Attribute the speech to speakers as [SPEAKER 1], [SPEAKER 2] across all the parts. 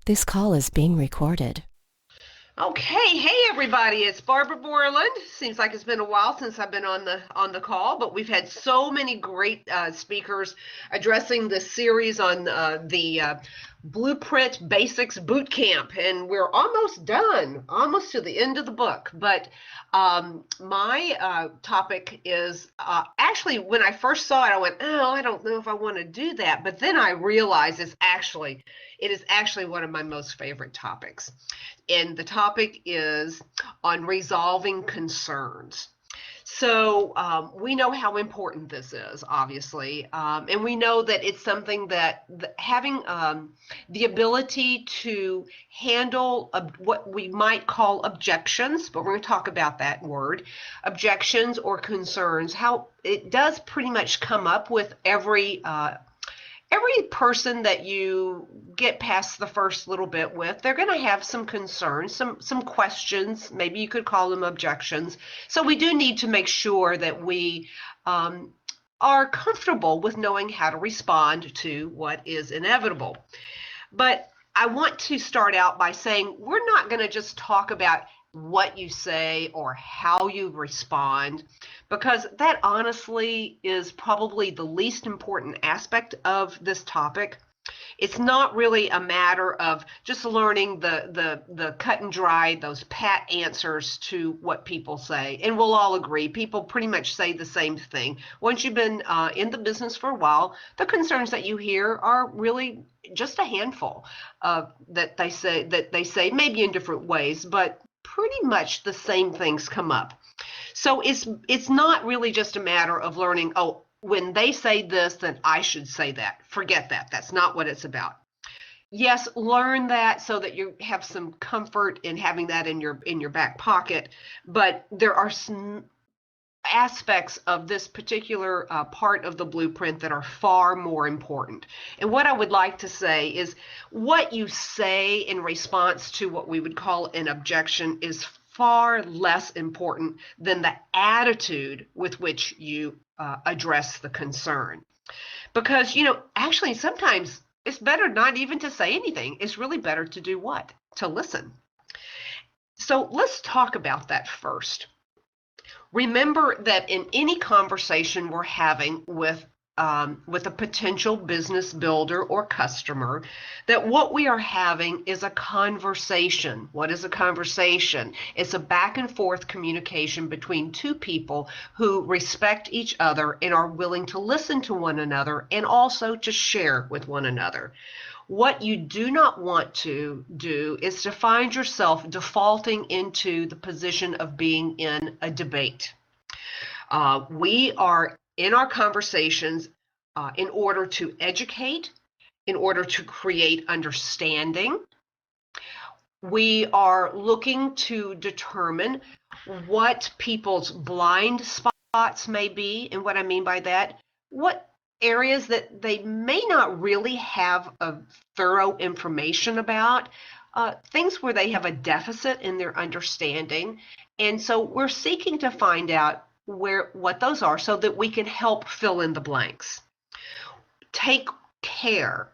[SPEAKER 1] This call is being recorded.
[SPEAKER 2] Okay, hey everybody, it's Barbara Bourland. Seems like it's been a while since I've been on the call, but we've had so many great speakers addressing this series on the Blueprint Basics Boot Camp, and we're almost done, almost to the end of the book. But my topic is actually, when I first saw it, I went, "Oh, I don't know if I want to do that," but then I realized it is actually one of my most favorite topics. And the topic is on resolving concerns. So we know how important this is, obviously, and we know that it's something that having the ability to handle what we might call objections, but we're going to talk about that word, objections or concerns, how it does pretty much come up with every person that you get past the first little bit with. They're going to have some concerns, some questions. Maybe you could call them objections. So we do need to make sure that we are comfortable with knowing how to respond to what is inevitable. But I want to start out by saying we're not going to just talk about what you say or how you respond, because that honestly is probably the least important aspect of this topic. It's not really a matter of just learning the cut and dry, those pat answers to what people say. And we'll all agree, people pretty much say the same thing. Once you've been in the business for a while, the concerns that you hear are really just a handful that they say maybe in different ways, but pretty much the same things come up. So it's not really just a matter of learning, oh, when they say this, then I should say that. Forget that. That's not what it's about. Yes, learn that so that you have some comfort in having that in your back pocket, but there are some aspects of this particular part of the blueprint that are far more important. And what I would like to say is what you say in response to what we would call an objection is far less important than the attitude with which you address the concern. Because, actually sometimes it's better not even to say anything. It's really better to do what? To listen. So let's talk about that first. Remember that in any conversation we're having with a potential business builder or customer, that what we are having is a conversation. What is a conversation? It's a back and forth communication between two people who respect each other and are willing to listen to one another and also to share with one another. What you do not want to do is to find yourself defaulting into the position of being in a debate. We are in our conversations in order to educate, in order to create understanding. We are looking to determine what people's blind spots may be. And what I mean by that, what areas that they may not really have a thorough information about, things where they have a deficit in their understanding. And so we're seeking to find out what those are so that we can help fill in the blanks. Take care,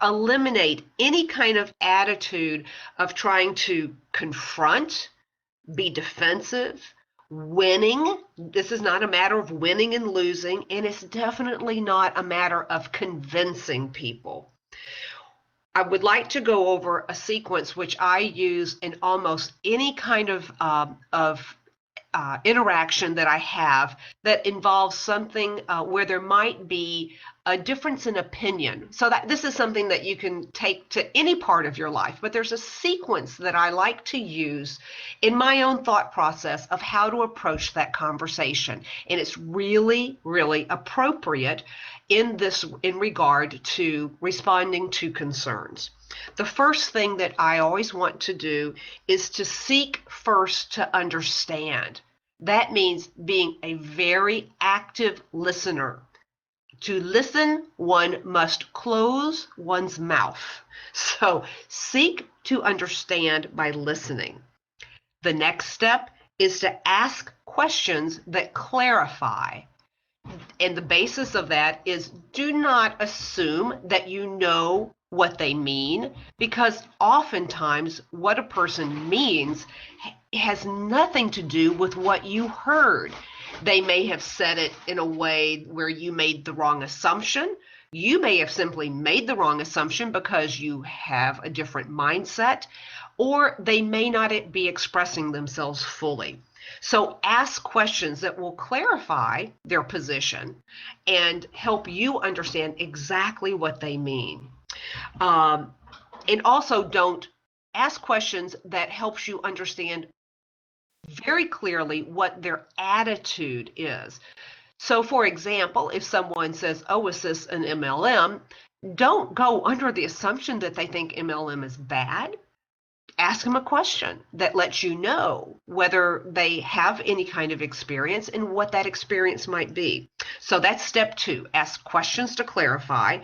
[SPEAKER 2] eliminate any kind of attitude of trying to confront, be defensive, winning. This is not a matter of winning and losing, and it's definitely not a matter of convincing people. I would like to go over a sequence which I use in almost any kind of interaction that I have that involves something where there might be a difference in opinion. So that this is something that you can take to any part of your life, but there's a sequence that I like to use in my own thought process of how to approach that conversation. And it's really, really appropriate in regard to responding to concerns. The first thing that I always want to do is to seek first to understand. That means being a very active listener. To listen, one must close one's mouth. So seek to understand by listening. The next step is to ask questions that clarify. And the basis of that is do not assume that you know what they mean, because oftentimes what a person means has nothing to do with what you heard. They may have said it in a way where you made the wrong assumption. You may have simply made the wrong assumption because you have a different mindset, or they may not be expressing themselves fully. So ask questions that will clarify their position and help you understand exactly what they mean. And also don't ask questions that helps you understand very clearly what their attitude is. So for example, if someone says, oh, is this an MLM? Don't go under the assumption that they think MLM is bad. Ask them a question that lets you know whether they have any kind of experience and what that experience might be. So that's step 2, ask questions to clarify.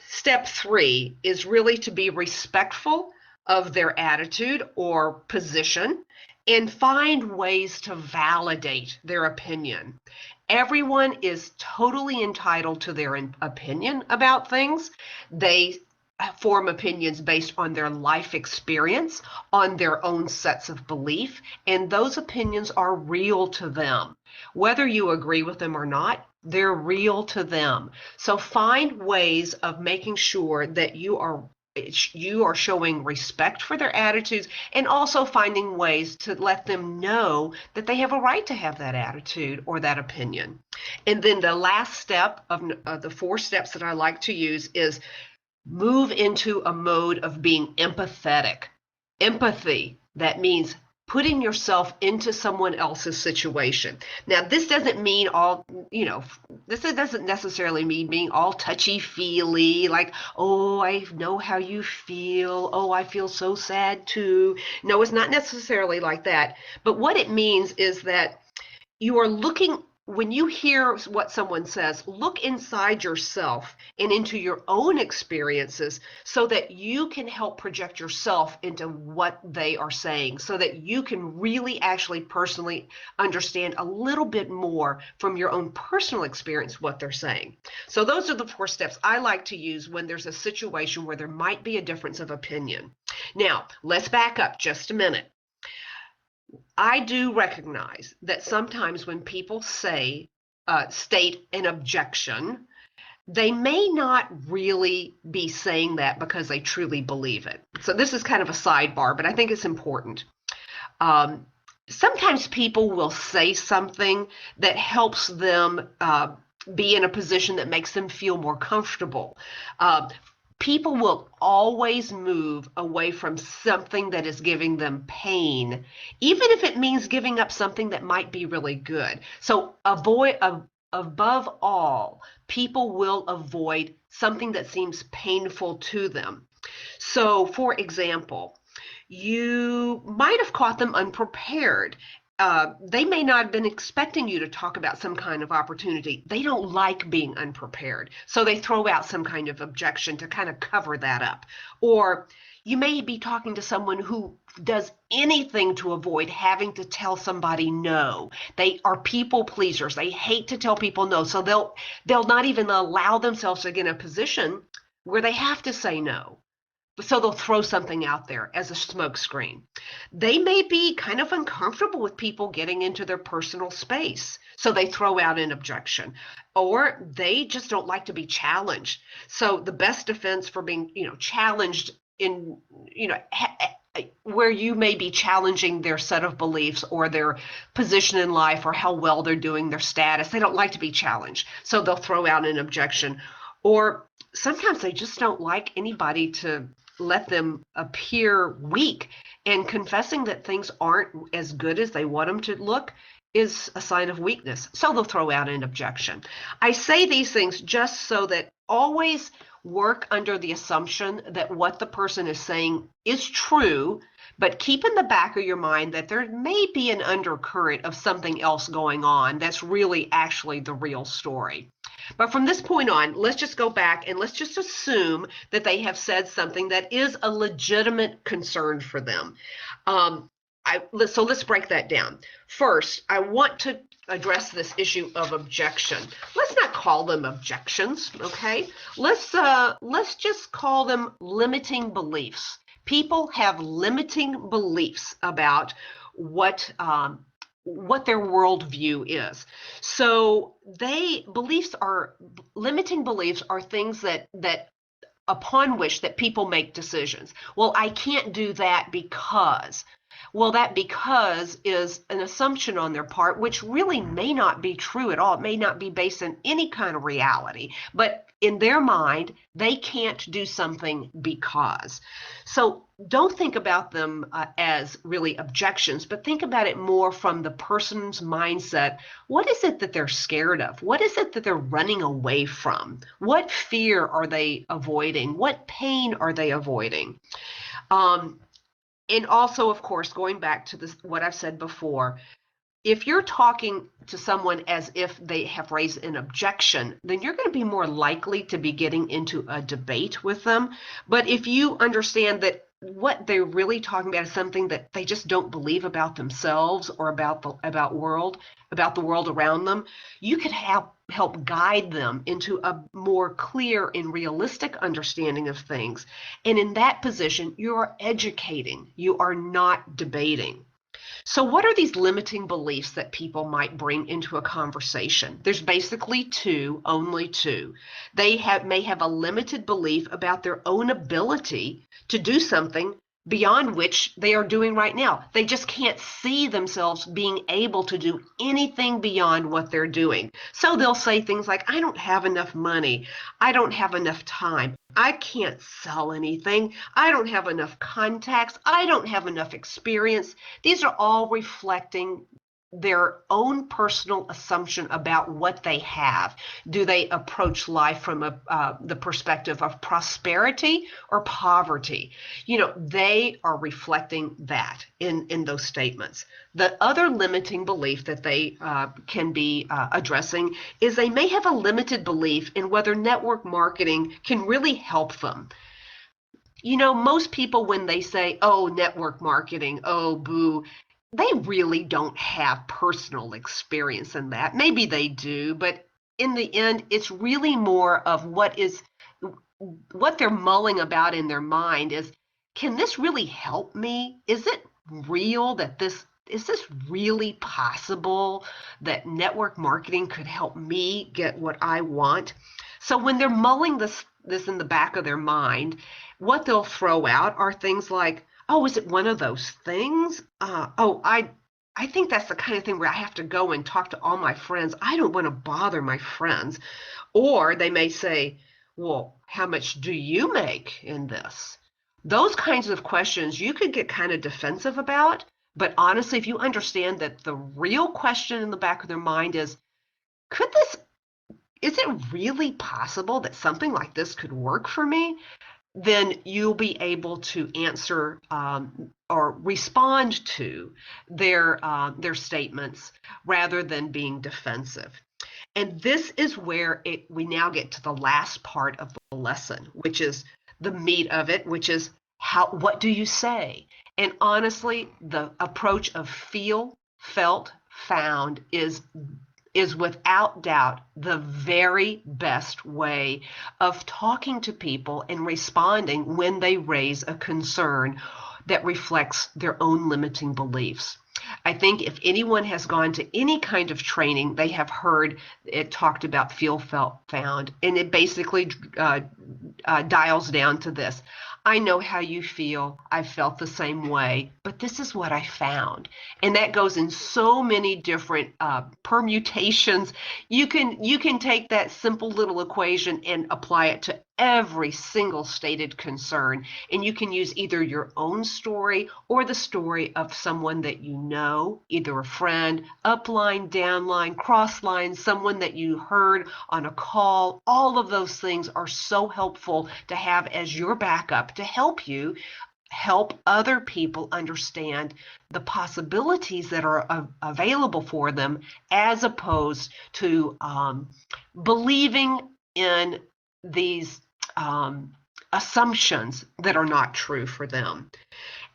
[SPEAKER 2] Step 3 is really to be respectful of their attitude or position and find ways to validate their opinion. Everyone is totally entitled to their opinion about things. They form opinions based on their life experience, on their own sets of belief, and those opinions are real to them. Whether you agree with them or not, they're real to them. So find ways of making sure that you are showing respect for their attitudes, and also finding ways to let them know that they have a right to have that attitude or that opinion. And then the last step of the 4 steps that I like to use is move into a mode of being empathetic. Empathy, that means putting yourself into someone else's situation. Now, this doesn't mean this doesn't necessarily mean being all touchy-feely, like, oh, I know how you feel. Oh, I feel so sad too. No, it's not necessarily like that. But what it means is that you are looking, when you hear what someone says, look inside yourself and into your own experiences so that you can help project yourself into what they are saying, so that you can really actually personally understand a little bit more from your own personal experience what they're saying. So those are the 4 steps I like to use when there's a situation where there might be a difference of opinion. Now, let's back up just a minute. I do recognize that sometimes when people state an objection, they may not really be saying that because they truly believe it. So this is kind of a sidebar, but I think it's important. Sometimes people will say something that helps them be in a position that makes them feel more comfortable. People will always move away from something that is giving them pain, even if it means giving up something that might be really good. So above all, people will avoid something that seems painful to them. So, for example, you might have caught them unprepared. They may not have been expecting you to talk about some kind of opportunity. They don't like being unprepared, so they throw out some kind of objection to kind of cover that up. Or you may be talking to someone who does anything to avoid having to tell somebody no. They are people pleasers. They hate to tell people no, so they'll not even allow themselves to get in a position where they have to say no. So they'll throw something out there as a smokescreen. They may be kind of uncomfortable with people getting into their personal space, so they throw out an objection. Or they just don't like to be challenged. So the best defense for being, challenged in, where you may be challenging their set of beliefs or their position in life or how well they're doing, their status, they don't like to be challenged, so they'll throw out an objection. Or sometimes they just don't like anybody to let them appear weak, and confessing that things aren't as good as they want them to look is a sign of weakness, so they'll throw out an objection. I say these things just so that always work under the assumption that what the person is saying is true, but keep in the back of your mind that there may be an undercurrent of something else going on that's really actually the real story. But from this point on, let's just go back and let's just assume that they have said something that is a legitimate concern for them. So let's break that down. First, I want to address this issue of objection. Let's not call them objections, okay? Let's just call them limiting beliefs. People have limiting beliefs about what their worldview is. So limiting beliefs are things that upon which that people make decisions. Well, I can't do that because. Well, that because is an assumption on their part, which really may not be true at all. It may not be based on any kind of reality, but in their mind, they can't do something because. So don't think about them as really objections, but think about it more from the person's mindset. What is it that they're scared of? What is it that they're running away from? What fear are they avoiding? What pain are they avoiding? And also, of course, going back to what I've said before, if you're talking to someone as if they have raised an objection, then you're going to be more likely to be getting into a debate with them. But if you understand that what they're really talking about is something that they just don't believe about themselves or about the world around them, you could help guide them into a more clear and realistic understanding of things. And in that position, you are educating, you are not debating. So what are these limiting beliefs that people might bring into a conversation? There's basically only two. They may have a limited belief about their own ability to do something beyond which they are doing right now. They just can't see themselves being able to do anything beyond what they're doing. So they'll say things like, I don't have enough money. I don't have enough time. I can't sell anything. I don't have enough contacts. I don't have enough experience. These are all reflecting their own personal assumption about what they have. Do they approach life from the perspective of prosperity or poverty? They are reflecting that in those statements. The other limiting belief that they can be addressing is they may have a limited belief in whether network marketing can really help them. Most people, when they say, oh, network marketing, oh, boo, they really don't have personal experience in that. Maybe they do, but in the end, it's really more of what they're mulling about in their mind is, can this really help me? Is it real is this really possible that network marketing could help me get what I want? So when they're mulling this in the back of their mind, what they'll throw out are things like, oh, is it one of those things? I think that's the kind of thing where I have to go and talk to all my friends. I don't want to bother my friends. Or they may say, well, how much do you make in this? Those kinds of questions you could get kind of defensive about. But honestly, if you understand that the real question in the back of their mind is it really possible that something like this could work for me? Then you'll be able to answer or respond to their statements rather than being defensive. And this is where we now get to the last part of the lesson, which is the meat of it, which is what do you say? And honestly, the approach of feel, felt, found is without doubt the very best way of talking to people and responding when they raise a concern that reflects their own limiting beliefs. I think if anyone has gone to any kind of training, they have heard it talked about feel, felt, found, and it basically dials down to this. I know how you feel. I felt the same way, but this is what I found. And that goes in so many different permutations. You can take that simple little equation and apply it to every single stated concern. And you can use either your own story or the story of someone that you know, either a friend, upline, downline, crossline, someone that you heard on a call. All of those things are so helpful to have as your backup to help you help other people understand the possibilities that are available for them, as opposed to believing in these assumptions that are not true for them.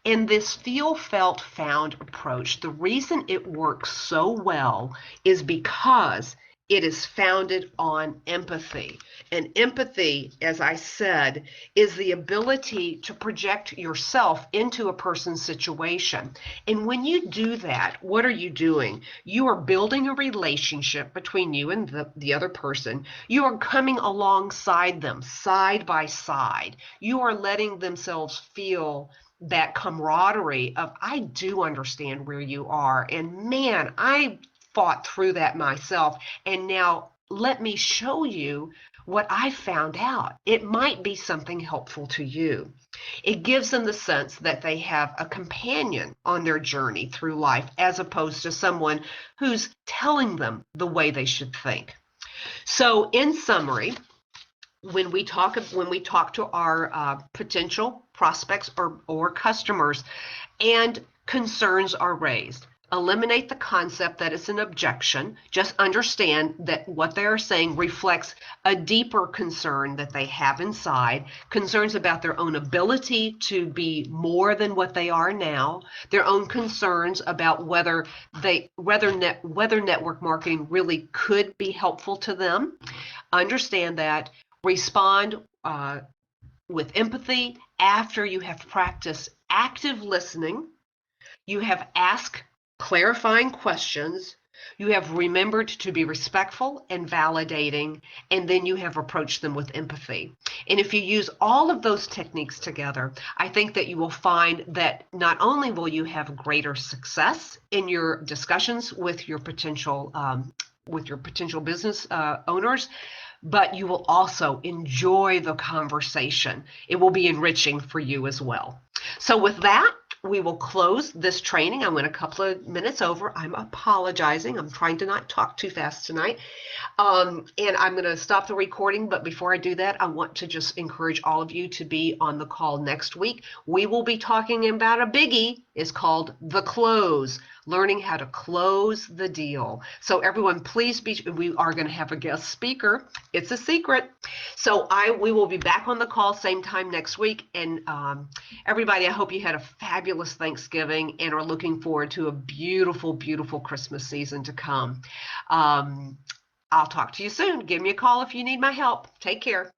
[SPEAKER 2] And this feel, felt, found approach, the reason it works so well is because it is founded on empathy. And empathy, as I said, is the ability to project yourself into a person's situation. And when you do that, what are you doing? You are building a relationship between you and the other person. You are coming alongside them, side by side. You are letting themselves feel that camaraderie of, I do understand where you are, and man, I fought through that myself, and now let me show you what I found out. It might be something helpful to you. It gives them the sense that they have a companion on their journey through life, as opposed to someone who's telling them the way they should think. So in summary, when we talk to our potential prospects or customers and concerns are raised, eliminate the concept that it's an objection. Just understand that what they are saying reflects a deeper concern that they have inside, concerns about their own ability to be more than what they are now, their own concerns about whether network marketing really could be helpful to them. Understand that. Respond with empathy after you have practiced active listening, you have asked clarifying questions, you have remembered to be respectful and validating, and then you have approached them with empathy. And if you use all of those techniques together, I think that you will find that not only will you have greater success in your discussions with your potential business owners, but you will also enjoy the conversation. It will be enriching for you as well. So with that, we will close this training. I went a couple of minutes over. I'm apologizing. I'm trying to not talk too fast tonight. And I'm going to stop the recording. But before I do that, I want to just encourage all of you to be on the call next week. We will be talking about a biggie. It's called the close. Learning how to close the deal. So everyone, please we are going to have a guest speaker. It's a secret. So we will be back on the call same time next week. And everybody, I hope you had a fabulous Thanksgiving and are looking forward to a beautiful, beautiful Christmas season to come. I'll talk to you soon. Give me a call if you need my help. Take care.